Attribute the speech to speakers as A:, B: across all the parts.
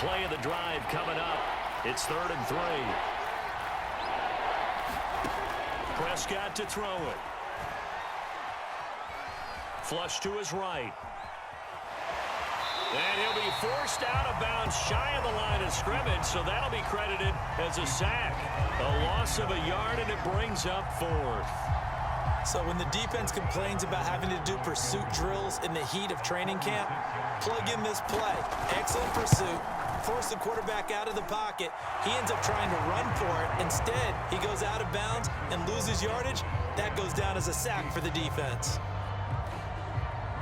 A: play of the drive coming up. It's 3rd and 3. Prescott to throw it. Flush to his right. And he'll be forced out of bounds shy of the line of scrimmage, so that'll be credited as a sack. A loss of a yard, and it brings up 4th.
B: So when the defense complains about having to do pursuit drills in the heat of training camp, plug in this play. Excellent pursuit. Force the quarterback out of the pocket. He ends up trying to run for it. Instead, he goes out of bounds and loses yardage. That goes down as a sack for the defense.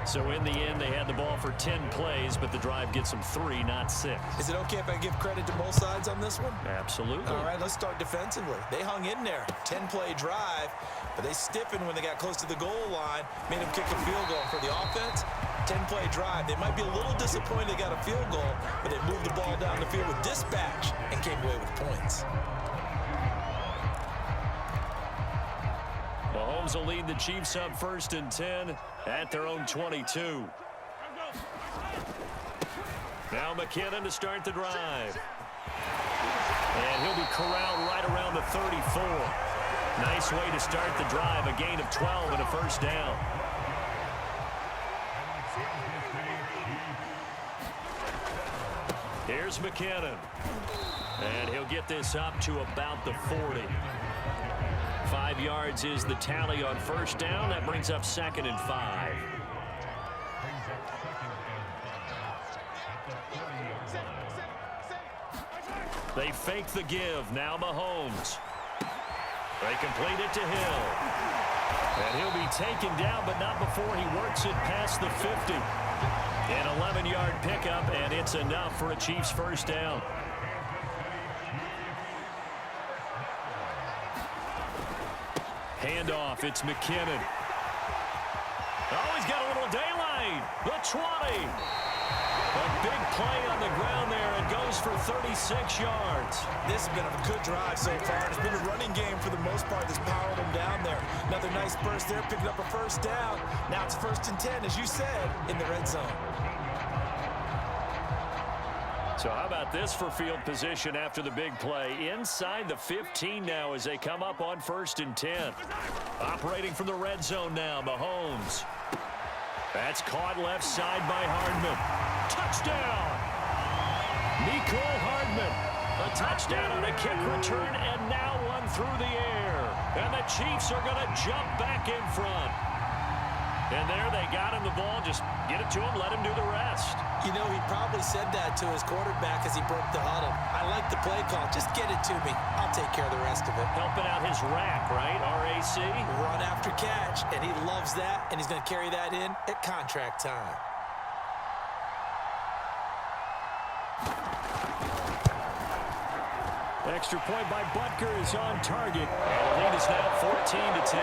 A: So in the end, they had the ball for 10 plays, but the drive gets them 3, not 6.
B: Is it okay if I give credit to both sides on this one?
A: Absolutely.
B: All right, let's start defensively. They hung in there. 10-play drive, but they stiffened when they got close to the goal line, made them kick a field goal. For the offense, 10-play drive. They might be a little disappointed they got a field goal, but they moved the ball down the field with dispatch and came away with points.
A: Mahomes will lead the Chiefs up 1st and 10 at their own 22. Now McKinnon to start the drive. And he'll be corralled right around the 34. Nice way to start the drive. A gain of 12 and a 1st down. Here's McKinnon. And he'll get this up to about the 40. 5 yards is the tally on 1st down. That brings up 2nd and 5. They fake the give. Now Mahomes. They complete it to Hill. And he'll be taken down, but not before he works it past the 50. An 11-yard pickup, and it's enough for a Chiefs 1st down. Handoff, it's McKinnon. Oh, he's got a little daylight. The 20. A big play on the ground there and goes for 36 yards.
B: This has been a good drive so far. It's been a running game for the most part that's powered them down there. Another nice burst there, picking up a 1st down. Now it's 1st and 10, as you said, in the red zone.
A: So how about this for field position after the big play? Inside the 15 now as they come up on 1st and 10. Operating from the red zone now, Mahomes. That's caught left side by Hardman. Touchdown! Mecole Hardman. A touchdown on a kick return, and now one through the air. And the Chiefs are going to jump back in front. And there they got him the ball. Just get it to him, let him do the rest.
B: You know, he probably said that to his quarterback as he broke the huddle. I like the play call. Just get it to me. I'll take care of the rest of it.
A: Helping out his rack, right? RAC?
B: Run after catch, and he loves that, and he's going to carry that in at contract time.
A: Extra point by Butker is on target. The lead is now 14-10.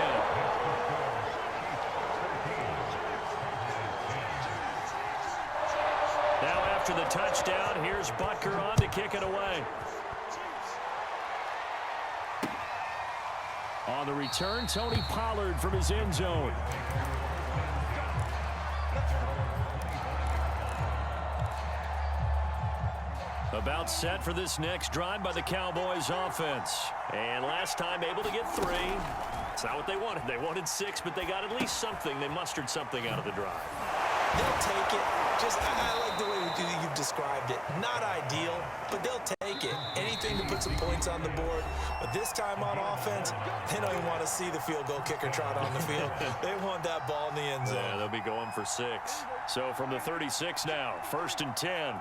A: Now after the touchdown, here's Butker on to kick it away. On the return, Tony Pollard from his end zone. About set for this next drive by the Cowboys offense. And last time able to get 3. It's not what they wanted. They wanted 6, but they got at least something. They mustered something out of the drive.
B: They'll take it. I like the way you've described it. Not ideal, but they'll take it. Anything to put some points on the board. But this time on offense, they don't even want to see the field goal kicker trot on the field. They want that ball in the end zone.
A: Yeah, they'll be going for 6. So from the 36 now, 1st and 10.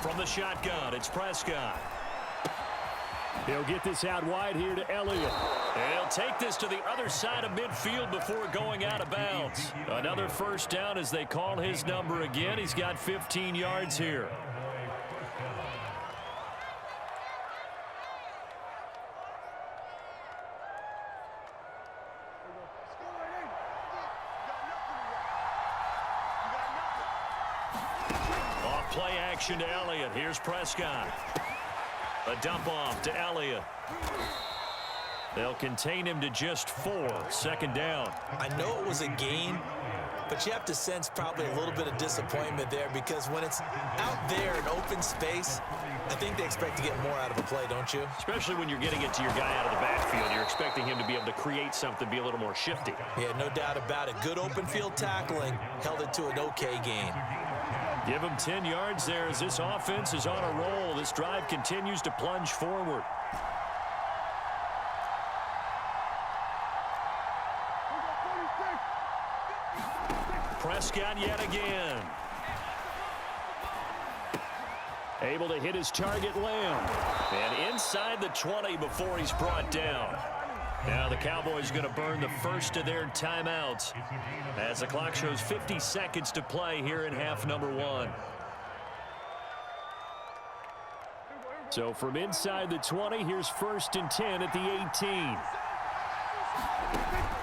A: From the shotgun, it's Prescott. He'll get this out wide here to Elliott. And he'll take this to the other side of midfield before going out of bounds. Another 1st down as they call his number again. He's got 15 yards here. Play action to Elliott. Here's Prescott. A dump off to Elliott. They'll contain him to just 4. 2nd down.
B: I know it was a gain, But you have to sense probably a little bit of disappointment there, because when it's out there in open space, I think they expect to get more out of a play, don't you?
A: Especially when you're getting it to your guy out of the backfield. You're expecting him to be able to create something, be a little more shifty.
B: Yeah, no doubt about it. Good open field tackling held it to an okay gain.
A: Give him 10 yards there as this offense is on a roll. This drive continues to plunge forward. Prescott yet again. Able to hit his target, Lamb. And inside the 20 before he's brought down. Now the Cowboys going to burn the first of their timeouts as the clock shows 50 seconds to play here in half number 1. So from inside the 20, here's 1st and 10 at the 18.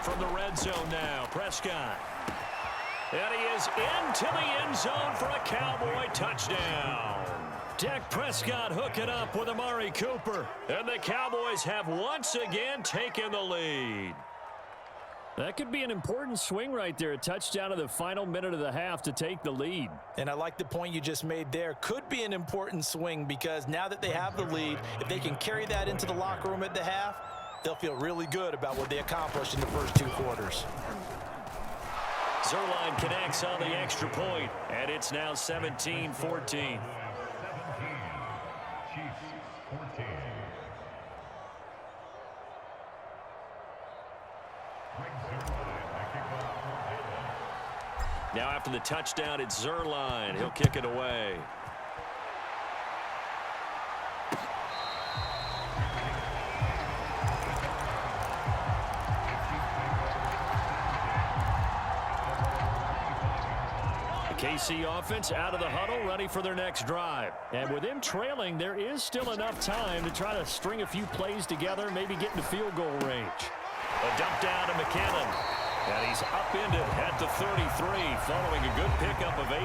A: From the red zone now, Prescott. And he is into the end zone for a Cowboy touchdown. Dak Prescott hooking up with Amari Cooper. And the Cowboys have once again taken the lead. That could be an important swing right there. A touchdown in the final minute of the half to take the lead.
B: And I like the point you just made there. Could be an important swing, because now that they have the lead, if they can carry that into the locker room at the half, they'll feel really good about what they accomplished in the first 2 quarters.
A: Zerline connects on the extra point, and it's now 17-14. Now after the touchdown, it's Zerline. He'll kick it away. KC offense out of the huddle, ready for their next drive. And with them trailing, there is still enough time to try to string a few plays together, maybe get into field goal range. A dump down to McKinnon. And he's upended at the 33 following a good pickup of 8.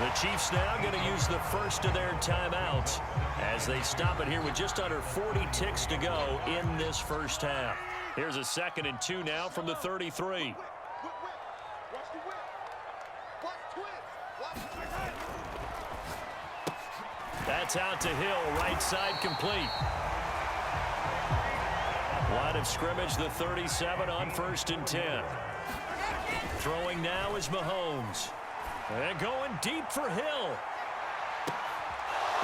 A: The Chiefs now going to use the first of their timeouts as they stop it here with just under 40 ticks to go in this first half. Here's a 2nd and 2 now from the 33. That's out to Hill, right side complete. Line of scrimmage, the 37 on 1st and 10. Throwing now is Mahomes. And going deep for Hill.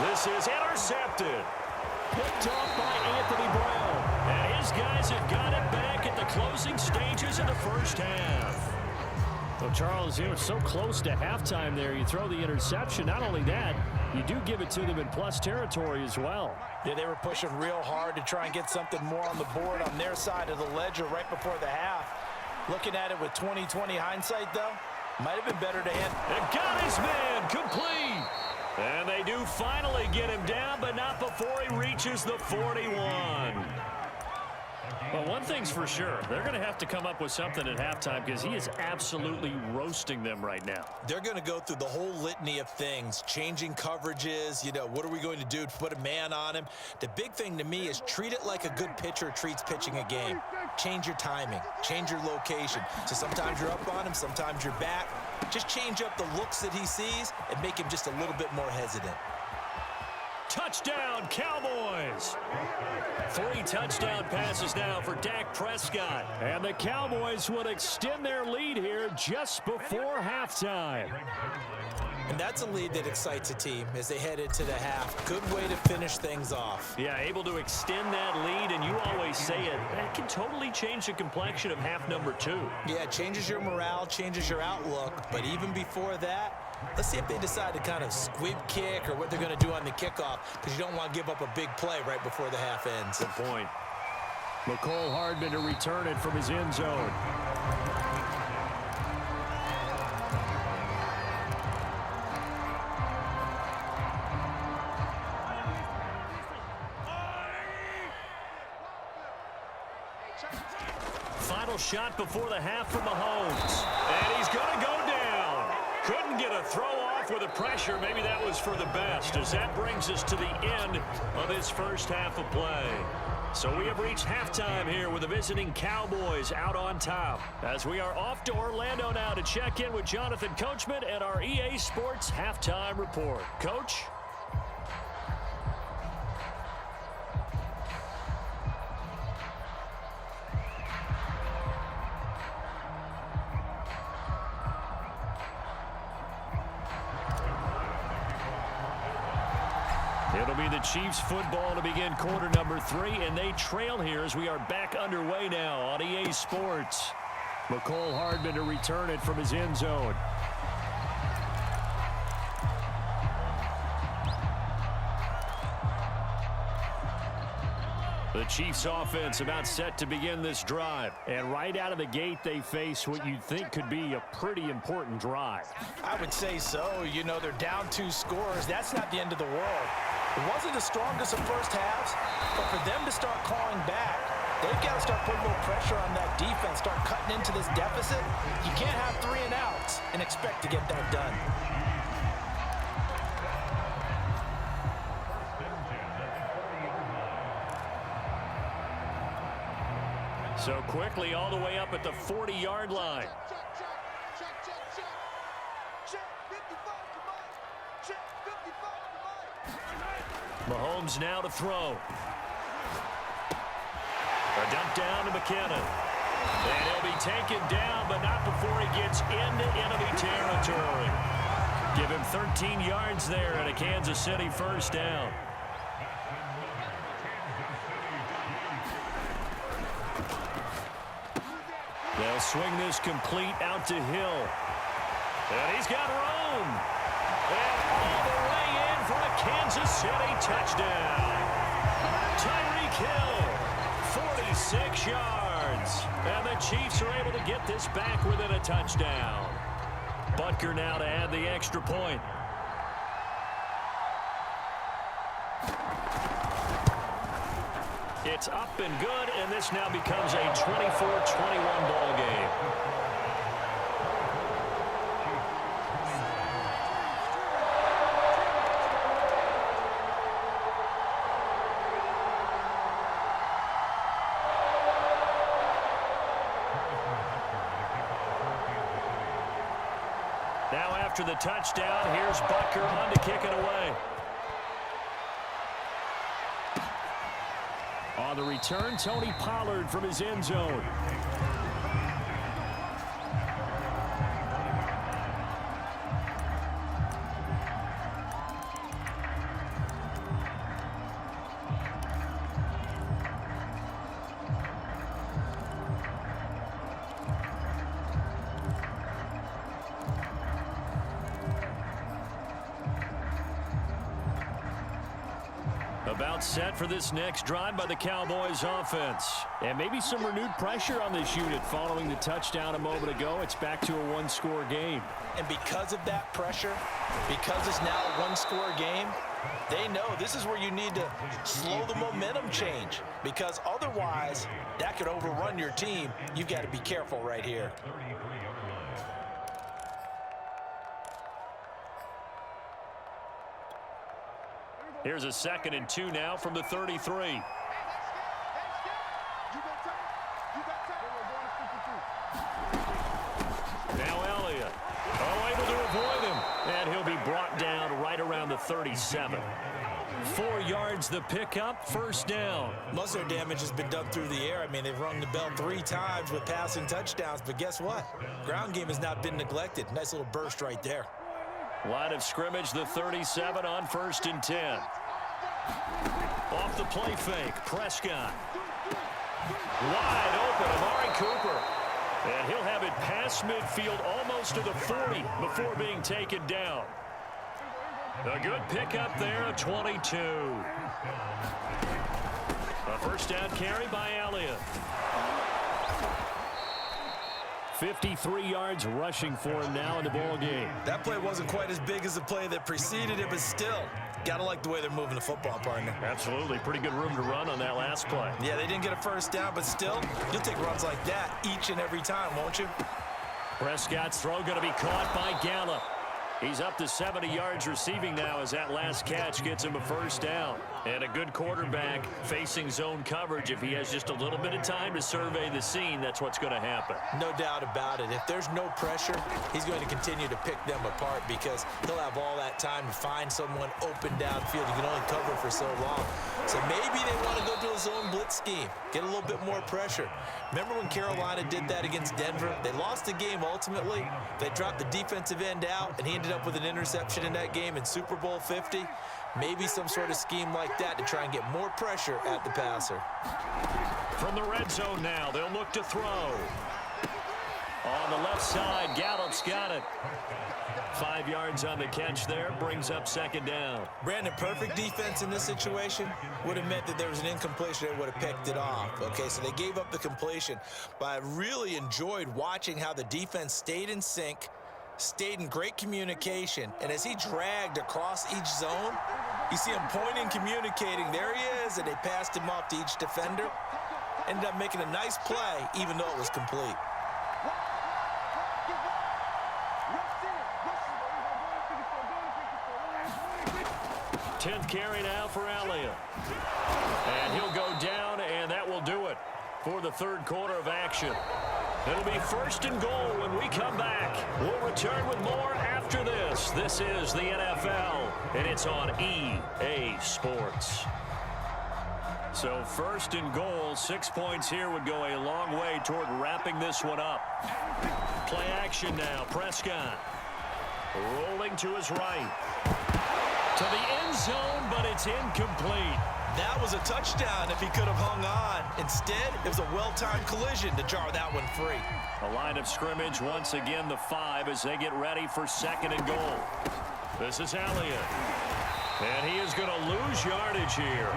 A: This is intercepted. Picked off by Anthony Brown. And his guys have got it back at the closing stages of the first half. Well, Charles, you were so close to halftime there. You throw the interception. Not only that, you do give it to them in plus territory as well.
B: Yeah, they were pushing real hard to try and get something more on the board on their side of the ledger right before the half. Looking at it with 20/20 hindsight, though, might have been better to hit.
A: And got his man complete. And they do finally get him down, but not before he reaches the 41. Well, one thing's for sure. They're going to have to come up with something at halftime because he is absolutely roasting them right now.
B: They're going to go through the whole litany of things, changing coverages, what are we going to do to put a man on him? The big thing to me is treat it like a good pitcher treats pitching a game. Change your timing, change your location. So sometimes you're up on him, sometimes you're back. Just change up the looks that he sees and make him just a little bit more hesitant.
A: Touchdown, Cowboys! 3 touchdown passes now for Dak Prescott. And the Cowboys would extend their lead here just before halftime.
B: And that's a lead that excites a team as they head into the half. Good way to finish things off.
A: Yeah, able to extend that lead, and you always say it, that can totally change the complexion of half number 2.
B: Yeah, it changes your morale, changes your outlook. But even before that, let's see if they decide to kind of squib kick or what they're going to do on the kickoff, because you don't want to give up a big play right before the half ends.
A: Good point. McCole Hardman to return it from his end zone. Final shot before the half from Mahomes. And he's going to go down. Couldn't get a throw off with the pressure. Maybe that was for the best, as that brings us to the end of this first half of play. So we have reached halftime here with the visiting Cowboys out on top, as we are off to Orlando now to check in with Jonathan Coachman and our EA Sports Halftime Report. Coach? It'll be the Chiefs football to begin quarter number 3, and they trail here as we are back underway now on EA Sports. McCole Hardman to return it from his end zone. The Chiefs offense about set to begin this drive. And right out of the gate, they face what you'd think could be a pretty important drive.
B: I would say so. You know, they're down 2 scores. That's not the end of the world. It wasn't the strongest of first halves, but for them to start clawing back, they've got to start putting more pressure on that defense, start cutting into this deficit. You can't have 3 and outs and expect to get that done.
A: So quickly all the way up at the 40-yard line. Mahomes now to throw. A dump down to McKinnon. And he'll be taken down, but not before he gets into enemy territory. Give him 13 yards there and a Kansas City first down. They'll swing this complete out to Hill. And he's got room. And all the way in for a Kansas City touchdown. Tyreek Hill, 46 yards. And the Chiefs are able to get this back within a touchdown. Butker now to add the extra point. It's up and good, and this now becomes a 24-21 ball game. Now after the touchdown, here's Butker on to kick it away. On the return, Tony Pollard from his end zone. About set for this next drive by the Cowboys offense. And maybe some renewed pressure on this unit following the touchdown a moment ago. It's back to a 1-score game.
B: And because of that pressure, because it's now a 1-score game, they know this is where you need to slow the momentum change. Because otherwise, that could overrun your team. You've got to be careful right here.
A: Here's a 2nd and 2 now from the 33. Now Elliott. Oh, able to avoid him. And he'll be brought down right around the 37. 4 yards the pickup, first down.
B: Most of their damage has been done through the air. I mean, they've rung the bell 3 times with passing touchdowns. But guess what? Ground game has not been neglected. Nice little burst right there.
A: Line of scrimmage, the 37 on 1st and 10. Off the play fake, Prescott. Wide open, Amari Cooper. And he'll have it past midfield almost to the 40 before being taken down. A good pickup there, a 22. A first down carry by Elliott. 53 yards rushing for him now in the ball game.
B: That play wasn't quite as big as the play that preceded it, but still, gotta like the way they're moving the football, partner.
A: Absolutely. Pretty good room to run on that last play.
B: Yeah, they didn't get a first down, but still, you'll take runs like that each and every time, won't you?
A: Prescott's throw going to be caught by Gallup. He's up to 70 yards receiving now as that last catch gets him a first down. And a good quarterback facing zone coverage. If he has just a little bit of time to survey the scene, that's what's going to happen.
B: No doubt about it. If there's no pressure, he's going to continue to pick them apart because he'll have all that time to find someone open downfield. You can only cover for so long. So maybe they want to go to a zone blitz scheme, get a little bit more pressure. Remember when Carolina did that against Denver? They lost the game ultimately. They dropped the defensive end out, and he ended up with an interception in that game in Super Bowl 50. Maybe some sort of scheme like that to try and get more pressure at the passer.
A: From the red zone now, they'll look to throw. On the left side, Gallup's got it. 5 yards on the catch there, brings up second down.
B: Brandon, perfect defense in this situation would have meant that there was an incompletion. They would have picked it off. Okay, so they gave up the completion. But I really enjoyed watching how the defense stayed in sync, stayed in great communication, and as he dragged across each zone, you see him pointing, communicating. There he is, and they passed him off to each defender. Ended up making a nice play, even though it was complete.
A: 10th carry now for Elliott. And he'll go down, and that will do it for the third quarter of action. It'll be first and goal when we come back. We'll return with more after this. This is the NFL, and it's on EA Sports. So first and goal, 6 points here would go a long way toward wrapping this one up. Play action now. Prescott rolling to his right. To the end zone, but it's incomplete.
B: That was a touchdown if he could have hung on. Instead, it was a well-timed collision to jar that one free.
A: A line of scrimmage, once again the 5 as they get ready for second and goal. This is Elliott. And he is going to lose yardage here.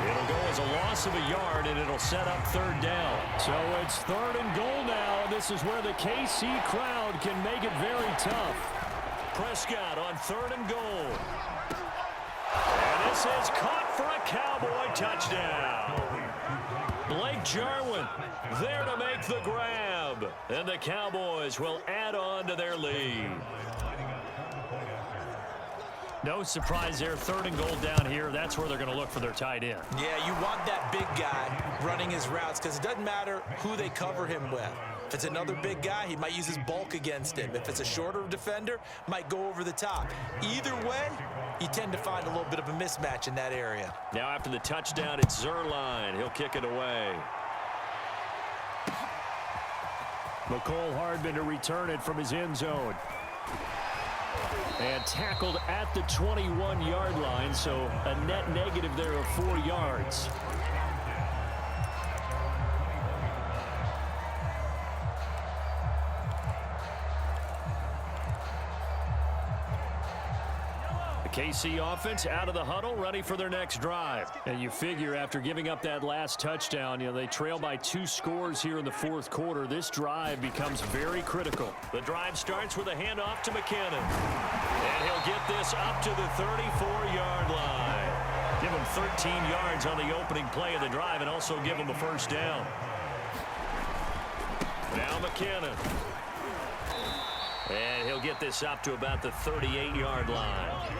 A: It'll go as a loss of a yard, and it'll set up third down. So it's third and goal now, and this is where the KC crowd can make it very tough. Prescott on third and goal. And this is caught for a Cowboy touchdown. Blake Jarwin there to make the grab. And the Cowboys will add on to their lead. No surprise there. Third and goal down here. That's where they're going to look for their tight end.
B: Yeah, you want that big guy running his routes because it doesn't matter who they cover him with. If it's another big guy, he might use his bulk against him. If it's a shorter defender, might go over the top. Either way, you tend to find a little bit of a mismatch in that area.
A: Now after the touchdown, it's Zerline. He'll kick it away. McCole Hardman to return it from his end zone. And tackled at the 21-yard line, so a net negative there of 4 yards. KC offense out of the huddle, ready for their next drive. And you figure after giving up that last touchdown, they trail by 2 scores here in the fourth quarter. This drive becomes very critical. The drive starts with a handoff to McKinnon. And he'll get this up to the 34-yard line. Give him 13 yards on the opening play of the drive and also give him a first down. Now McKinnon. And he'll get this up to about the 38-yard line.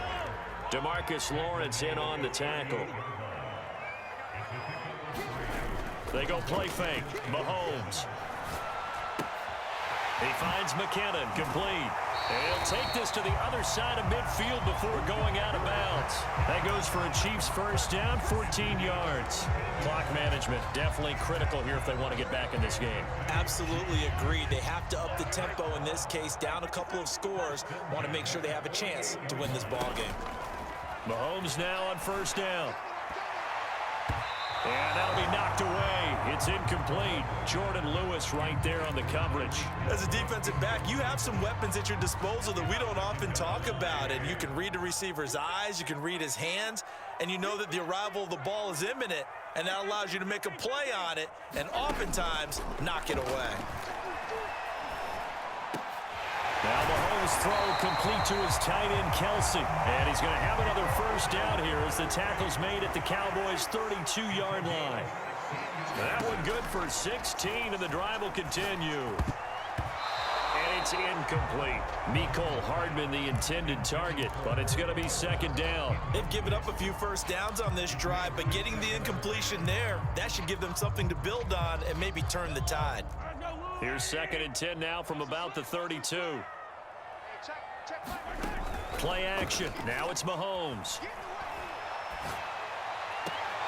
A: DeMarcus Lawrence in on the tackle. They go play fake. Mahomes. He finds McKinnon, complete. And he'll take this to the other side of midfield before going out of bounds. That goes for a Chiefs first down, 14 yards. Clock management definitely critical here if they want to get back in this game.
B: Absolutely agreed. They have to up the tempo in this case, down a couple of scores. Want to make sure they have a chance to win this ball game.
A: Mahomes now on first down. And that'll be knocked away. It's incomplete. Jordan Lewis right there on the coverage.
B: As a defensive back, you have some weapons at your disposal that we don't often talk about. And you can read the receiver's eyes, you can read his hands, and you know that the arrival of the ball is imminent, and that allows you to make a play on it and oftentimes knock it away.
A: Now Mahomes throw complete to his tight end, Kelsey. And he's going to have another first down here as the tackle's made at the Cowboys' 32-yard line. That one good for 16, and the drive will continue. And he That's incomplete. Mecole Hardman, the intended target, but it's going to be second down.
B: They've given up a few first downs on this drive, but getting the incompletion there, that should give them something to build on and maybe turn the tide.
A: Here's 2nd and 10 now from about the 32. Play action. Now it's Mahomes.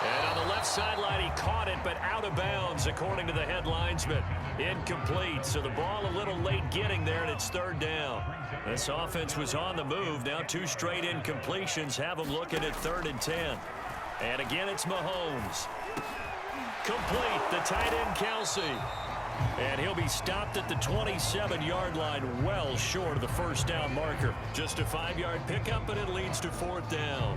A: And on the left sideline, he caught it, but out of bounds, according to the head linesman. Incomplete, so the ball a little late getting there, and it's 3rd down. This offense was on the move. Now 2 straight incompletions have them looking at 3rd and 10. And again, it's Mahomes. Complete, the tight end, Kelsey. And he'll be stopped at the 27-yard line, well short of the first down marker. Just a 5-yard pickup, and it leads to 4th down.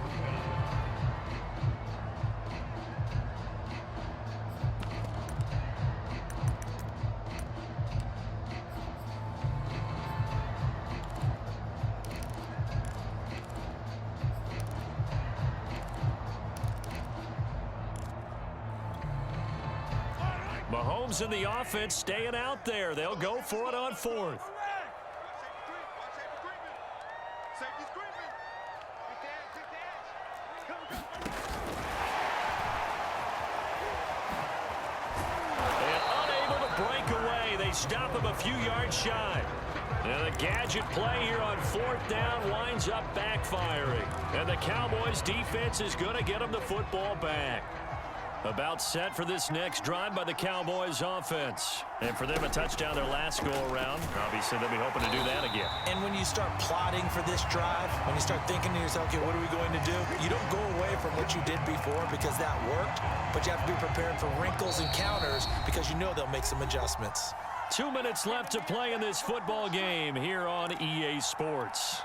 A: Mahomes and the offense staying out there. They'll go for it on 4th. And unable to break away. They stop him a few yards shy. And the gadget play here on 4th down winds up backfiring. And the Cowboys defense is going to get them the football back. About set for this next drive by the Cowboys offense. And for them, a touchdown their last go-around. Obviously, they'll be hoping to do that again.
B: And when you start plotting for this drive, when you start thinking to yourself, okay, what are we going to do? You don't go away from what you did before because that worked, but you have to be prepared for wrinkles and counters because you know they'll make some adjustments.
A: 2 minutes left to play in this football game here on EA Sports.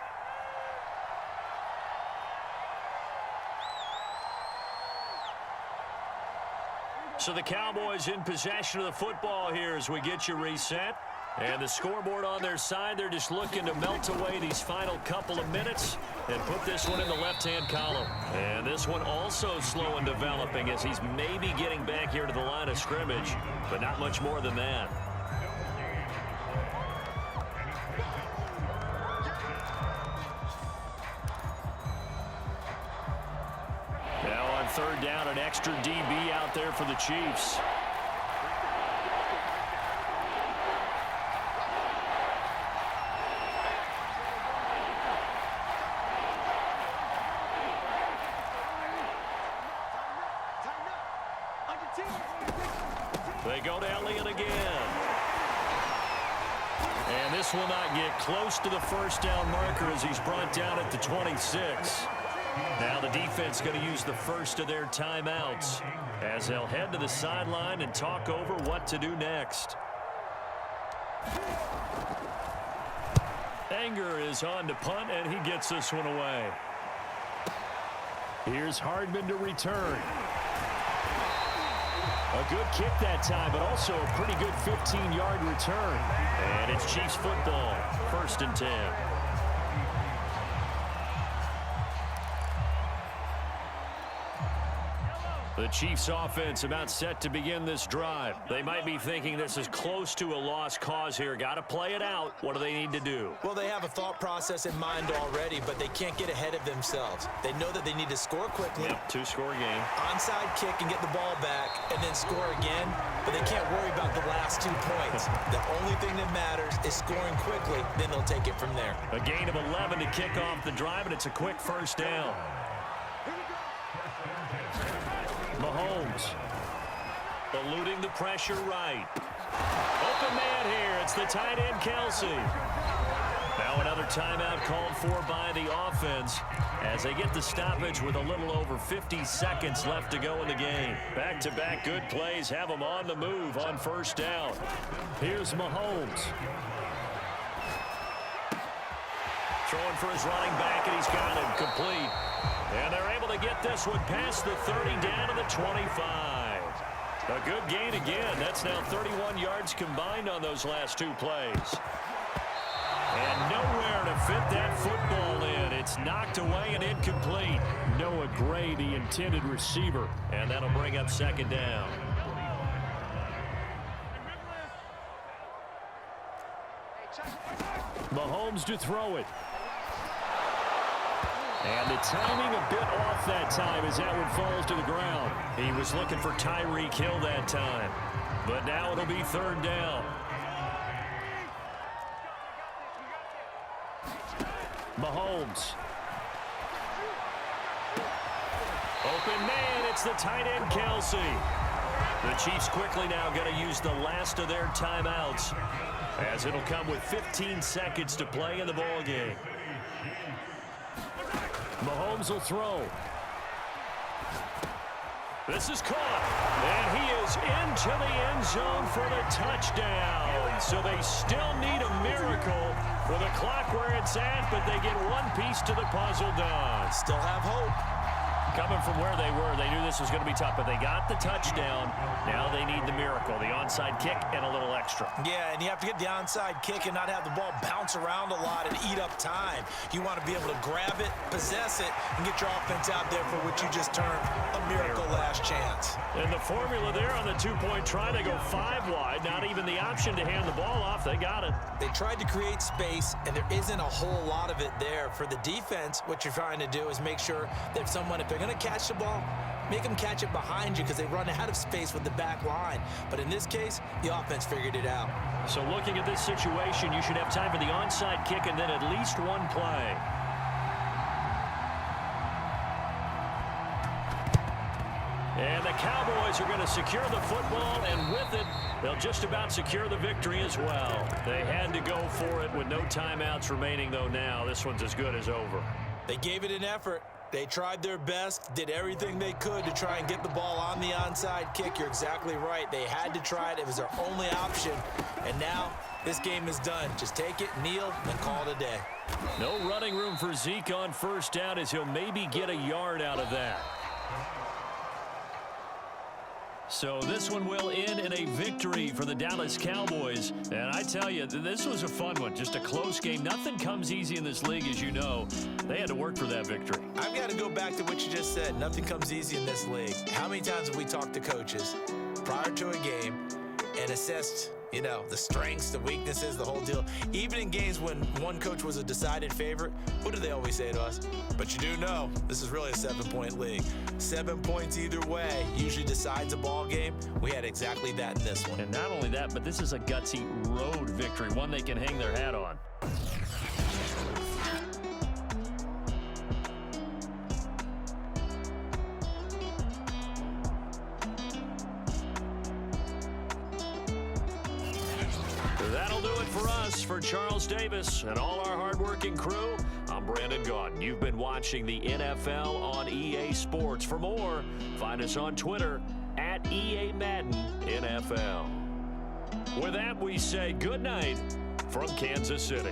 A: So the Cowboys in possession of the football here as we get you reset. And the scoreboard on their side, they're just looking to melt away these final couple of minutes and put this one in the left-hand column. And this one also slow in developing as he's maybe getting back here to the line of scrimmage, but not much more than that. Now on 3rd down, an extra DB out there for the Chiefs. They go to Elliott again. And this will not get close to the first down marker as he's brought down at the 26. Now the defense going to use the first of their timeouts as they'll head to the sideline and talk over what to do next. Anger is on to punt, and he gets this one away. Here's Hardman to return. A good kick that time, but also a pretty good 15-yard return. And it's Chiefs football, 1st and 10. The Chiefs offense about set to begin this drive. They might be thinking this is close to a lost cause here. Got to play it out. What do they need to do?
B: Well, they have a thought process in mind already, but they can't get ahead of themselves. They know that they need to score quickly.
A: Yep, 2-score game.
B: Onside kick and get the ball back and then score again, but they can't worry about the last 2 points. The only thing that matters is scoring quickly, then they'll take it from there.
A: A gain of 11 to kick off the drive, and it's a quick first down. Mahomes eluding the pressure right. Open man here. It's the tight end, Kelsey. Now another timeout called for by the offense as they get the stoppage with a little over 50 seconds left to go in the game. Back-to-back good plays have them on the move on first down. Here's Mahomes. Throwing for his running back, and he's got him complete. And they're able to get this one past the 30 down to the 25. A good gain again. That's now 31 yards combined on those last 2 plays. And nowhere to fit that football in. It's knocked away and incomplete. Noah Gray, the intended receiver. And that'll bring up second down. Mahomes to throw it. And the timing a bit off that time as that one falls to the ground. He was looking for Tyreek Hill that time. But now it'll be third down. Mahomes. Open man, it's the tight end, Kelsey. The Chiefs quickly now going to use the last of their timeouts, as it'll come with 15 seconds to play in the ball game. Mahomes will throw. This is caught, and he is into the end zone for the touchdown. So they still need a miracle with the clock where it's at, but they get one piece to the puzzle done.
B: Still have hope.
A: Coming from where they were, they knew this was going to be tough, but they got the touchdown. Now they need the miracle, the onside kick and a little extra.
B: Yeah, and you have to get the onside kick and not have the ball bounce around a lot and eat up time. You want to be able to grab it, possess it, and get your offense out there for what you just termed a miracle last chance.
A: And the formula there on the two-point try, they go 5 wide. Not even the option to hand the ball off. They got it.
B: They tried to create space, and there isn't a whole lot of it there. For the defense, what you're trying to do is make sure that if they're going to catch the ball, make them catch it behind you because they run out of space with the back line. But in this case, the offense figured it out.
A: So looking at this situation, you should have time for the onside kick and then at least one play. And the Cowboys are going to secure the football, and with it, they'll just about secure the victory as well. They had to go for it with no timeouts remaining, though now. This one's as good as over.
B: They gave it an effort. They tried their best, did everything they could to try and get the ball on the onside kick. You're exactly right. They had to try it. It was their only option. And now this game is done. Just take it, kneel, and call it a day.
A: No running room for Zeke on first down as he'll maybe get a yard out of that. So this one will end in a victory for the Dallas Cowboys. And I tell you, this was a fun one. Just a close game. Nothing comes easy in this league, as you know. They had to work for that victory.
B: I've got to go back to what you just said. Nothing comes easy in this league. How many times have we talked to coaches prior to a game and assessed, the strengths, the weaknesses, the whole deal? Even in games when one coach was a decided favorite, what do they always say to us? But you do know this is really a 7-point league. 7 points either way usually decides a ball game. We had exactly that in this one.
A: And not only that, but this is a gutsy road victory, one they can hang their hat on. That'll do it for us. For Charles Davis and all our hardworking crew, I'm Brandon Gaudin. You've been watching the NFL on EA Sports. For more, find us on Twitter at EA Madden NFL. With that, we say good night from Kansas City.